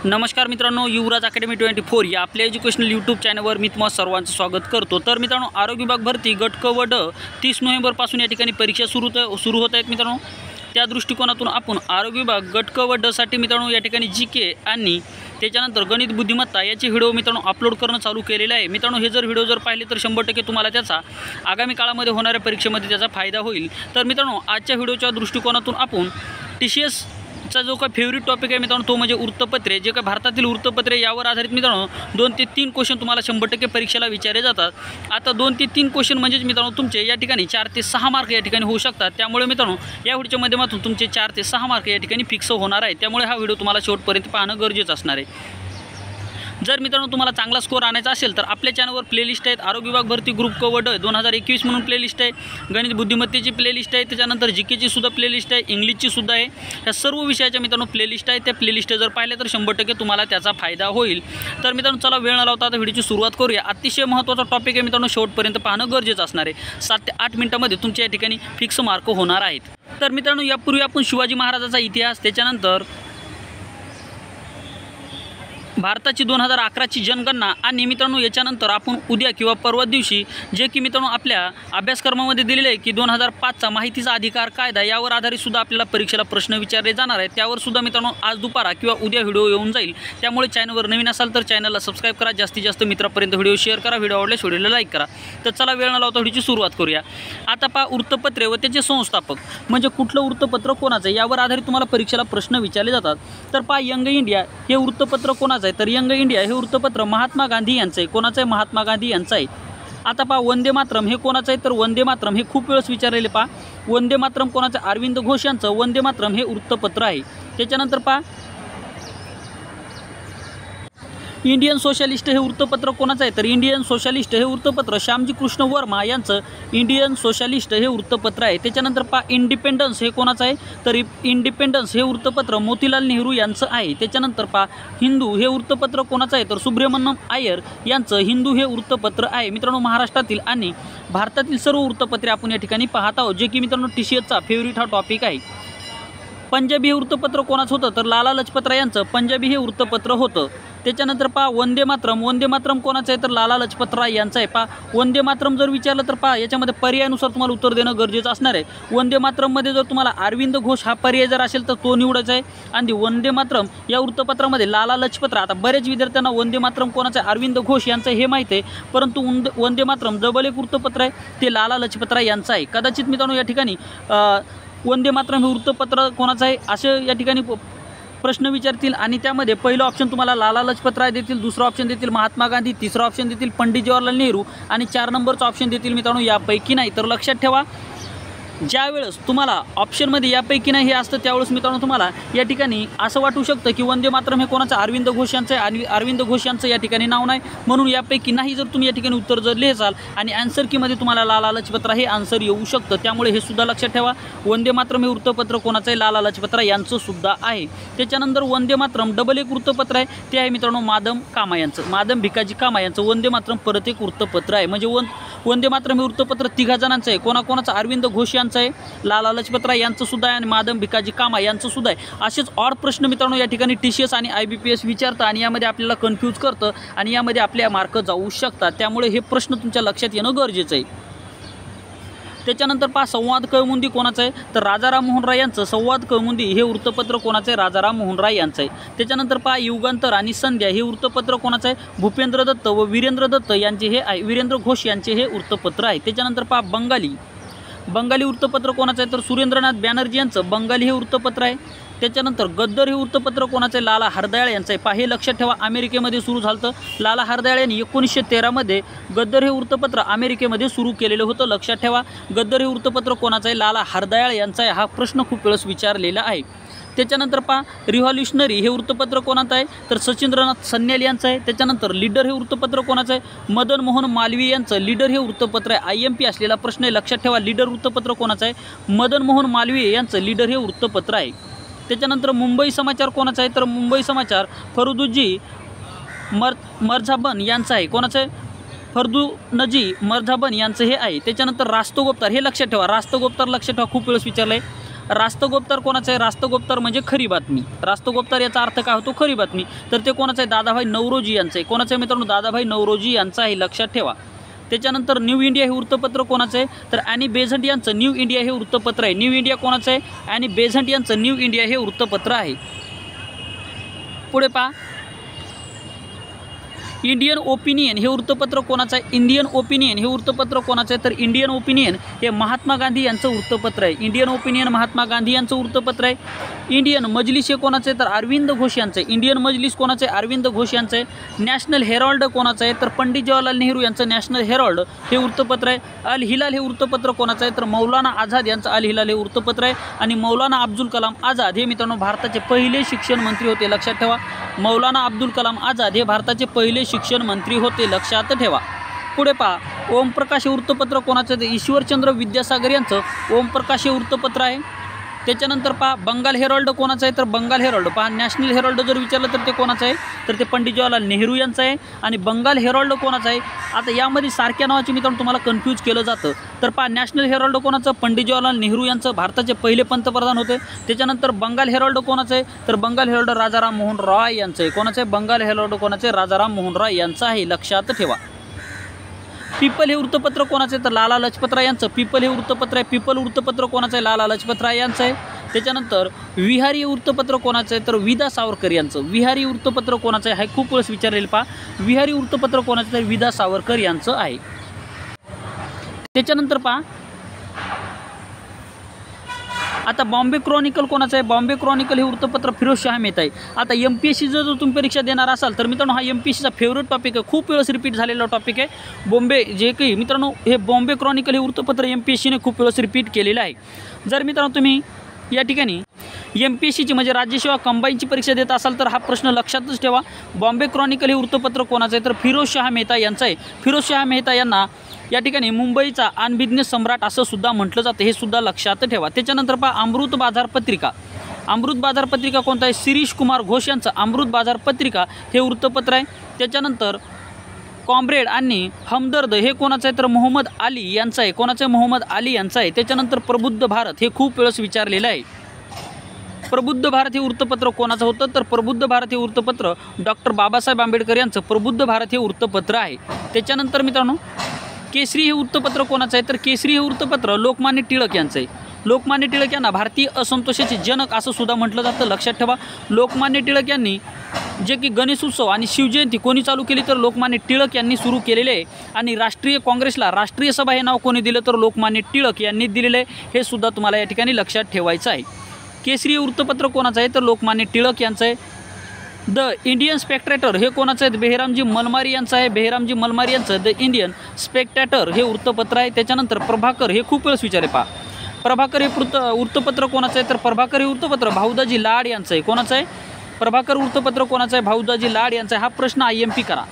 नमस्कार मित्रांनो, युवराज अकॅडमी 24 या आपल्या एज्युकेशनल यूट्यूब चॅनलवर मी तुम्हा सर्वांचं स्वागत करतो। तर मित्रांनो, आरोग्य विभाग भरती गट क व ड 30 नोव्हेंबरपासून या ठिकाणी परीक्षा सुरू होत आहेत मित्रांनो। त्या दृष्टिकोनातून आपण आरोग्य विभाग गट क व ड साठी मित्रांनो या ठिकाणी जीके आणि त्याच्यानंतर गणित बुद्धिमत्ता याचे व्हिडिओ मित्रांनो अपलोड करणं चालू केलेले आहे। मित्रांनो, हे जर व्हिडिओ पाहिले तर 100% तुम्हाला त्याचा आगामी काळामध्ये होणाऱ्या परीक्षेमध्ये त्याचा फायदा होईल। तर मित्रांनो, आजच्या व्हिडिओच्या दृष्टिकोनातून आपण TCS चा जो काही फेवरेट टॉपिक आहे मित्रांनो तो म्हणजे वृत्तपत्रे, जे काही भारतातील वृत्तपत्रे यावर आधारित मित्रांनो 2 ते 3 क्वेश्चन तुम्हाला 100% परीक्षेला विचारले जातात। आता 2 ते 3 क्वेश्चन म्हणजेच मित्रांनो तुमचे या ठिकाणी 4 ते 6 मार्क या ठिकाणी होऊ शकतात। त्यामुळे मित्रांनो या व्हिडिओच्या माध्यमातून तुमचे 4 ते 6 मार्क या ठिकाणी फिक्स होणार आहे। त्यामुळे हा व्हिडिओ तुम्हाला शेवटपर्यंत पाहणं गरजेचं असणार आहे। जर मित्रांनो तुम्हाला चांगला स्कोर आणायचा असेल तर आपल्या चॅनलवर प्लेलिस्ट आहेत। आरोग्य विभाग भरती ग्रुप क व ड 2021 म्हणून प्लेलिस्ट आहे, गणित बुद्धिमत्तेची प्लेलिस्ट आहे, त्याच्यानंतर जीकेची सुद्धा प्लेलिस्ट आहे, इंग्लिशची सुद्धा आहे। या सर्व विषयाच्या मित्रांनो प्लेलिस्ट आहे। त्या प्लेलिस्ट जर पाहिल्या तर 100% तुम्हाला त्याचा फायदा होईल। तर मित्रांनो, चला वेळ न लावता आता व्हिडिओची सुरुवात करूया। अतिशय महत्त्वाचा टॉपिक आहे मित्रांनो, शेवटपर्यंत पाहणं गरजेचं असणार आहे। 7 ते 8 मिनिटांमध्ये तुमच्या या ठिकाणी फिक्स मार्क होणार आहेत। तर मित्रांनो, यापूर्वी आपण शिवाजी महाराजांचा इतिहास, त्याच्यानंतर भारताची 2011ची जनगणना आणि मित्रांनो याच्यानंतर आपण उद्या किंवा परवा दिवशी जे की मित्रांनो आपल्या अभ्यासक्रमामध्ये दिलेले आहे की 2005चा माहितीचा अधिकार कायदा यावर आधारित सुद्धा आपल्याला परीक्षेला प्रश्न विचारले जाणार आहेत। त्यावर सुद्धा मित्रांनो आज दुपारा किंवा उद्या व्हिडिओ येऊन जाईल। त्यामुळे चॅनलवर नवीन असाल तर चॅनलला सबस्क्राईब करा, जास्तीत जास्त मित्रांपर्यंत व्हिडिओ शेअर करा, व्हिडिओ आवडल्यास व्हिडिओला लाईक करा। तर चला वेळ न लावता व्हिडिओची सुरुवात करूया। आता पहा, वृत्तपत्रे व त्याचे संस्थापक म्हणजे कुठलं वृत्तपत्र कोणाचं यावर आधारित तुम्हाला परीक्षेला प्रश्न विचारले जातात। तर पहा, यंग इंडिया हे वृत्तपत्र कोणाचं आहे तर यंग इंडिया हे वृत्तपत्र महात्मा गांधी यांचं आहे। कोणाचं आहे? महात्मा गांधी यांचं आहे। आता पहा, वंदे मातरम हे कोणाचं आहे तर वंदे मातरम हे खूप वेळेस विचारलेले पहा, वंदे मातरम कोणाचं? अरविंद घोष यांचं वंदे मातरम हे वृत्तपत्र आहे। त्याच्यानंतर पहा, इंडियन सोशलिस्ट हे वृत्तपत्र कोणाचं आहे तर इंडियन सोशलिस्ट हे वृत्तपत्र श्यामजी कृष्ण वर्मा यांचं इंडियन सोशलिस्ट हे वृत्तपत्र आहे। त्याच्यानंतर पहा, इंडिपेंडन्स हे कोणाचं आहे तर इंडिपेंडन्स हे वृत्तपत्र मोतीलाल नेहरू यांचं आहे। त्याच्यानंतर पहा, हिंदू हे वृत्तपत्र कोणाचं आहे तर सुब्रमण्यम अय्यर यांचं हिंदू हे वृत्तपत्र आहे। मित्रांनो, महाराष्ट्रातील आणि भारतातील सर्व वृत्तपत्रे आपण या ठिकाणी पाहत आहोत, जे की मित्रांनो TCSचा फेवरेट हा टॉपिक आहे। पंजाबी हे वृत्तपत्र कोणाचं होतं तर लाला लजपतराय यांचं पंजाबी हे वृत्तपत्र होतं। त्याच्यानंतर पहा, वंदे मातरम कोणाचं आहे तर लाला लजपतराय यांचं आहे। पहा, वंदे मातरम जर विचारलं तर पहा याच्यामध्ये पर्यायानुसार तुम्हाला उत्तर देणं गरजेचं असणार आहे। वंदे मातरममध्ये जर तुम्हाला अरविंद घोष हा पर्याय जर असेल तर तो निवडायचा आहे। आणि वंदे मातरम या वृत्तपत्रामध्ये लाला लजपतराय, आता बरेच विद्यार्थ्यांना वंदे मातरम कोणाचं आहे अरविंद घोष यांचं हे माहीत आहे, परंतु वंदे मातरम डबल एक वृत्तपत्र आहे ते लाला लजपतराय यांचं आहे। कदाचित मित्रांनो या ठिकाणी वंदे मातरम हे वृत्तपत्र कोणाचं आहे असे या ठिकाणी प्रश्न विचारतील आणि त्यामध्ये पहिलं ऑप्शन तुम्हाला लाला लजपतराय देतील, दुसरा ऑप्शन देतील महात्मा गांधी, तिसरा ऑप्शन देतील पंडित जवाहरलाल नेहरू आणि 4 नंबरचा ऑप्शन देतील मित्रांनो यापैकी नाही। तर लक्षात ठेवा, ज्यावेळेस तुम्हाला ऑप्शनमध्ये यापैकी नाही हे असतं त्यावेळेस मित्रांनो तुम्हाला या ठिकाणी असं वाटू शकतं की वंदे मातरम हे कोणाचं अरविंद घोष यांचं आहे आणि अरविंद घोष यांचं या ठिकाणी नाव नाही, म्हणून यापैकी नाही जर तुम्ही या ठिकाणी उत्तर जर लिहाल आणि आन्सर कीमध्ये तुम्हाला लाला लजपतराय हे आन्सर येऊ शकतं। त्यामुळे हे सुद्धा लक्षात ठेवा, वंदे मातरम हे वृत्तपत्र कोणाचं आहे लाला लजपतराय यांचं सुद्धा आहे। त्याच्यानंतर वंदे मातरम डबल एक वृत्तपत्र आहे ते आहे मित्रांनो मादम कामा यांचं, मादम भिकाजी कामा यांचं वंदे मातरम परत एक वृत्तपत्र आहे। म्हणजे वंदे मातरम हे वृत्तपत्र 3 जणांचं आहे। कोणाकोणाचं? अरविंद घोष यांचं आहे, लाला लजपतराय यांचं सुद्धा आहे आणि मादम भिकाजी कामा यांचं सुद्धा आहे। असेच ऑड प्रश्न मित्रांनो या ठिकाणी TCS आणि IBPS विचारतं आणि यामध्ये आपल्याला कन्फ्यूज करतं आणि यामध्ये आपल्या मार्क जाऊ शकतात। त्यामुळे हे प्रश्न तुमच्या लक्षात येणं गरजेचं आहे। त्याच्यानंतर पहा, संवाद कौमुदी कोणाचं आहे तर राजाराम मोहन राय यांचं संवाद कौमुदी हे वृत्तपत्र कोणाचं आहे राजाराम मोहन राय यांचं आहे। त्याच्यानंतर पहा, युगांतर आणि संध्या हे वृत्तपत्र कोणाचं आहे भूपेंद्र दत्त व वीरेंद्र दत्त यांचे हे आहे, वीरेंद्र घोष यांचे हे वृत्तपत्र आहे। त्याच्यानंतर पहा, बंगाली वृत्तपत्र कोणाचं आहे तर सुरेंद्रनाथ बॅनर्जी यांचं बंगाली हे वृत्तपत्र आहे। त्याच्यानंतर गद्दर हे वृत्तपत्र कोणाचं आहे लाला हरदयाळ यांचं आहे। पहा, हे लक्षात ठेवा, अमेरिकेमध्ये सुरू झालं लाला हरदयाळ यांनी 1913 मध्ये गद्दर हे वृत्तपत्र अमेरिकेमध्ये सुरू केलेलं होतं। लक्षात ठेवा, गद्दर हे वृत्तपत्र कोणाचं आहे लाला हरदयाळ यांचं आहे। हा प्रश्न खूप वेळेस विचारलेला आहे। त्याच्यानंतर पहा, रिव्हॉल्युशनरी हे वृत्तपत्र कोणाचं आहे तर सचिंद्रनाथ सन्याल यांचं आहे। त्याच्यानंतर लीडर हे वृत्तपत्र कोणाचं आहे मदन मोहन मालवीय यांचं लीडर हे वृत्तपत्र आहे। IMP असलेला प्रश्न आहे, लक्षात ठेवा, लीडर वृत्तपत्र कोणाचं आहे मदन मोहन मालवीय यांचं लीडर हे वृत्तपत्र आहे। त्याच्यानंतर मुंबई समाचार कोणाचं आहे तर मुंबई समाचार फरुदुजी मर्झाबन यांचं आहे। कोणाचं आहे? फरुदुनजी मर्झाबन यांचं हे आहे। त्याच्यानंतर रास्तोगोपतार हे लक्षात ठेवा, रास्तोगोपतार लक्षात ठेवा, खूप वेळेस विचारलं आहे। रास्तगोपतर कोणाचं आहे? रास्तगोपतर म्हणजे खरी बातमी. रास्तगोपतर याचा अर्थ काय होतो? खरी बातमी. तर ते कोणाचं आहे? दादाभाई नौरोजी यांचं आहे. कोणाचं आहे मित्रांनो? दादाभाई नौरोजी यांचं आहे, लक्षात ठेवा. त्याच्यानंतर न्यू इंडिया हे वृत्तपत्र कोणाचं आहे? तर ॲनी बेझंट यांचं न्यू इंडिया हे वृत्तपत्र आहे. न्यू इंडिया कोणाचं आहे? ॲनी बेझंट यांचं न्यू इंडिया हे वृत्तपत्र आहे. पुढे पहा, इंडियन ओपिनियन हे वृत्तपत्र कोणाचं आहे? इंडियन ओपिनियन हे वृत्तपत्र कोणाचं आहे? तर इंडियन ओपिनियन हे महात्मा गांधी यांचं वृत्तपत्र आहे. इंडियन ओपिनियन महात्मा गांधी यांचं वृत्तपत्र आहे. इंडियन मजलिस हे कोणाचं आहे? तर अरविंद घोष यांचं आहे. इंडियन मजलिस कोणाचं आहे? अरविंद घोष यांचं आहे. नॅशनल हेराल्ड कोणाचं आहे? तर पंडित जवाहरलाल नेहरू यांचं नॅशनल हेराल्ड हे वृत्तपत्र आहे. अल हिलाल हे वृत्तपत्र कोणाचं आहे? तर मौलाना आझाद यांचं अल हिलाल हे वृत्तपत्र आहे. आणि मौलाना अब्दुल कलाम आझाद हे मित्रांनो भारताचे पहिले शिक्षण मंत्री होते, लक्षात ठेवा. मौलाना अब्दुल कलाम आझाद हे भारताचे पहिले शिक्षण मंत्री होते, लक्षात ठेवा. पुढे पहा, ओमप्रकाश हे वृत्तपत्र कोणाचं आहे? ईश्वरचंद्र विद्यासागर यांचं ओमप्रकाश हे वृत्तपत्र आहे. त्याच्यानंतर पहा, बंगाल हेराल्ड कोणाचं आहे? तर बंगाल हेराल्ड पहा, नॅशनल हेराल्ड जर विचारलं तर ते कोणाचं आहे? तर ते पंडित जवाहरलाल नेहरू यांचं आहे. आणि बंगाल हेराल्ड कोणाचं आहे? आता यामध्ये सारख्या नावाची मित्रांनो तुम्हाला कन्फ्यूज केलं जातं. तर पहा, नॅशनल हेराल्ड कोणाचं? पंडित जवाहरलाल नेहरू यांचं, भारताचे पहिले पंतप्रधान होते. त्याच्यानंतर बंगाल हेराल्ड कोणाचं आहे? तर बंगाल हेराल्ड राजाराम मोहन रॉय यांचं आहे. कोणाचं आहे? बंगाल हेराल्ड कोणाचं आहे? राजाराम मोहन रॉय यांचं आहे, लक्षात ठेवा. पीपल हे वृत्तपत्र कोणाचं आहे? तर लाला लजपतराय यांचं पीपल हे वृत्तपत्र आहे. पीपल वृत्तपत्र कोणाचं आहे? लाला लजपतराय यांचं आहे. त्याच्यानंतर विहारी हे वृत्तपत्र कोणाचं आहे? तर विदा सावरकर यांचं. विहारी वृत्तपत्र कोणाचं आहे? हे खूप वेळेस विचारलेलं पहा. विहारी वृत्तपत्र कोणाचं आहे? तर विदा सावरकर यांचं आहे. त्याच्यानंतर पहा, आता बॉम्बे क्रॉनिकल कोणाचं आहे? बॉम्बे क्रॉनिकल हे वृत्तपत्र फिरोजशाह मेहता आहे. आता MPSC जर तुम्ही परीक्षा देणार असाल तर मित्रांनो हा MPSCचा फेवरेट टॉपिक आहे, खूप वेळेस रिपीट झालेला टॉपिक आहे. बॉम्बे जे काही मित्रांनो हे बॉम्बे क्रॉनिकल हे वृत्तपत्र MPSCने खूप वेळेस रिपीट केलेलं आहे. जर मित्रांनो तुम्ही या ठिकाणी MPSCची म्हणजे राज्यसेवा कंबाईनची परीक्षा देत असाल तर हा प्रश्न लक्षातच ठेवा. बॉम्बे क्रॉनिकल हे वृत्तपत्र कोणाचं आहे? तर फिरोजशाह मेहता यांचं आहे. फिरोजशाह मेहता यांना या ठिकाणी मुंबईचा अनबिझनेस सम्राट असं सुद्धा म्हटलं जातं, हे सुद्धा लक्षात ठेवा. त्याच्यानंतर पहा, अमृत बाजार पत्रिका. अमृत बाजार पत्रिका कोणतं आहे? शिरीष कुमार घोष यांचं अमृत बाजार पत्रिका हे वृत्तपत्र आहे. त्याच्यानंतर कॉम्रेड आणि हमदर्द हे कोणाचं आहे? तर मोहम्मद अली यांचं आहे. कोणाचं आहे? मोहम्मद अली यांचं आहे. त्याच्यानंतर प्रबुद्ध भारत हे खूप वेळेस विचारलेलं आहे. प्रबुद्ध भारत हे वृत्तपत्र कोणाचं होतं? तर प्रबुद्ध भारत हे वृत्तपत्र डॉक्टर बाबासाहेब आंबेडकर यांचं प्रबुद्ध भारत हे वृत्तपत्र आहे. त्याच्यानंतर मित्रांनो केसरी हे वृत्तपत्र कोणाचं आहे? तर केसरी हे वृत्तपत्र लोकमान्य टिळक यांचं आहे. लोकमान्य टिळक यांना भारतीय असंतोषाचे जनक असं सुद्धा म्हटलं जातं, लक्षात ठेवा. लोकमान्य टिळक यांनी जे की गणेश उत्सव आणि शिवजयंती कोणी चालू केली? तर लोकमान्य टिळक यांनी सुरू केलेले आहे. आणि राष्ट्रीय काँग्रेसला राष्ट्रीय सभा हे नाव कोणी दिलं? तर लोकमान्य टिळक यांनी दिलेलं आहे, हे सुद्धा तुम्हाला या ठिकाणी लक्षात ठेवायचं आहे. केसरी वृत्तपत्र कोणाचं आहे? तर लोकमान्य टिळक यांचं आहे. द इंडियन स्पेक्टॅटर हे कोणाचं आहे? बेहरामजी मलमारी यांचं आहे. बेहरामजी मलमारी यांचं द इंडियन स्पेक्टॅटर हे वृत्तपत्र आहे. त्याच्यानंतर प्रभाकर हे खूप वेळेस विचारे पहा. प्रभाकर हे वृत्तपत्र कोणाचं आहे? तर प्रभाकर हे वृत्तपत्र भाऊदाजी लाड यांचं आहे. कोणाचं आहे? प्रभाकर वृत्तपत्र कोणाचं आहे? भाऊदाजी लाड यांचं आहे. हा प्रश्न IMP करा.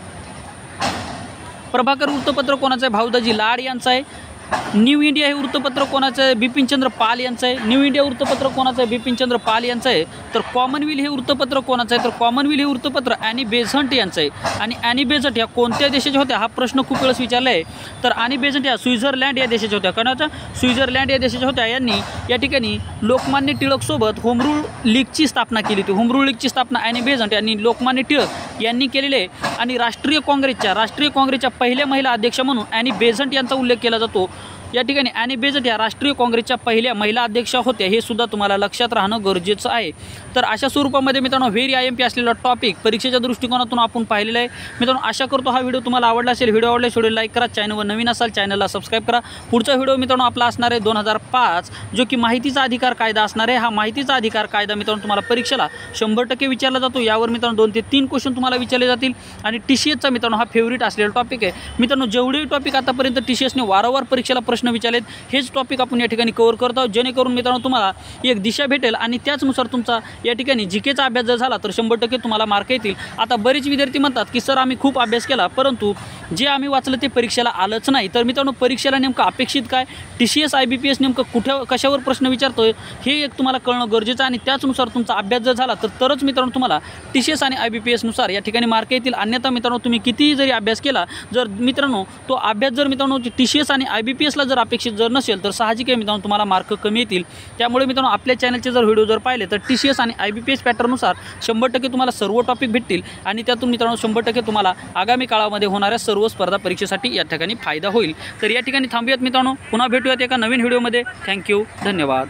प्रभाकर वृत्तपत्र कोणाचं आहे? भाऊदाजी लाड यांचं आहे. न्यू इंडिया हे वृत्तपत्र कोणाचं आहे? बिपिनचंद्र पाल यांचं आहे. न्यू इंडिया वृत्तपत्र कोणाचं आहे? बिपिनचंद्र पाल यांचं आहे. तर कॉमनवेल्थ हे वृत्तपत्र कोणाचं आहे? तर कॉमनवेल्थ हे वृत्तपत्र ॲनी बेझंट यांचं आहे. आणि ॲनी बेझंट ह्या कोणत्या देशाच्या होत्या? हा प्रश्न खूप वेळेस विचारला आहे. तर ॲनी बेझंट ह्या स्वित्झर्लंड या देशाच्या होत्या. कोणाच्या? स्वित्झर्लंड या देशाच्या होत्या. यांनी या ठिकाणी लोकमान्य टिळकसोबत होमरूल लीगची स्थापना केली होती. होमरूल लीगची स्थापना ॲनी बेझंट यांनी लोकमान्य टिळक यांनी केलेली आहे. आणि राष्ट्रीय काँग्रेसच्या पहिल्या महिला अध्यक्ष म्हणून ॲनी बेझंट यांचा उल्लेख केला जातो. या ठिकाणी ॲनी बेझंट या राष्ट्रीय काँग्रेसच्या पहिल्या महिला अध्यक्षा होत्या, हे सुद्धा तुम्हाला लक्षात राहणं गरजेचं आहे. तर अशा स्वरूपामध्ये मित्रांनो व्हेरी IMP असलेला टॉपिक परीक्षेच्या दृष्टिकोनातून आपण पाहिलेला आहे. मित्रांनो आशा करतो हा व्हिडिओ तुम्हाला आवडला असेल. व्हिडिओ आवडल्यास व्हिडिओ लाईक करा. चॅनलवर नवीन असाल चॅनलला सबस्क्राईब करा. पुढचा व्हिडिओ मित्रांनो आपला असणार आहे 2005 जो की माहितीचा अधिकार कायदा असणार आहे. हा माहितीचा अधिकार कायदा मित्रांनो तुम्हाला परीक्षेला 100% विचारला जातो. यावर मित्रांनो 2 ते 3 क्वेश्चन तुम्हाला विचारले जातील. आणि TCSचा मित्रांनो हा फेवरेट असलेला टॉपिक आहे. मित्रांनो जेवढे टॉपिक आतापर्यंत TCSने वारंवार परीक्षेला प्रश्न विचारलेत हेच टॉपिक आपण या ठिकाणी कव्हर करत आहोत, जेणेकरून मित्रांनो तुम्हाला एक दिशा भेटेल आणि त्याचनुसार तुमचा या ठिकाणी जीकेचा अभ्यास जर झाला तर 100% तुम्हाला मार्क येतील. आता बरेच विद्यार्थी म्हणतात की सर आम्ही खूप अभ्यास केला परंतु जे आम्ही वाचलं ते परीक्षेला आलंच नाही. तर मित्रांनो परीक्षेला नेमकं अपेक्षित काय, TCS IBPS नेमकं कशावर प्रश्न विचारतोय हे एक तुम्हाला कळणं गरजेचं आहे. आणि त्याचनुसार तुमचा अभ्यास जर झाला तर तरच मित्रांनो तुम्हाला TCS आणि IBPS नुसार या ठिकाणी मार्क येतील. अन्यथा मित्रांनो तुम्ही कितीही जरी अभ्यास केला, जर मित्रांनो तो अभ्यास जर मित्रांनो TCS आणि IBPSला जर अपेक्षित जर नसेल तर साहजिक आहे मित्रांनो तुम्हाला मार्क कमी येतील. त्यामुळे मित्रांनो आपल्या चॅनलचे जर व्हिडिओ जर पाहिले तर TCS आणि IBPS पॅटर्ननुसार 100% तुम्हाला सर्व टॉपिक भेटतील आणि त्यातून मित्रांनो 100% तुम्हाला आगामी काळामध्ये होणाऱ्या सर्व स्पर्धा परीक्षेसाठी या ठिकाणी फायदा होईल. तर या ठिकाणी थांबूयात मित्रांनो, पुन्हा भेटूयात एका नवीन व्हिडिओमध्ये. थँक्यू, धन्यवाद.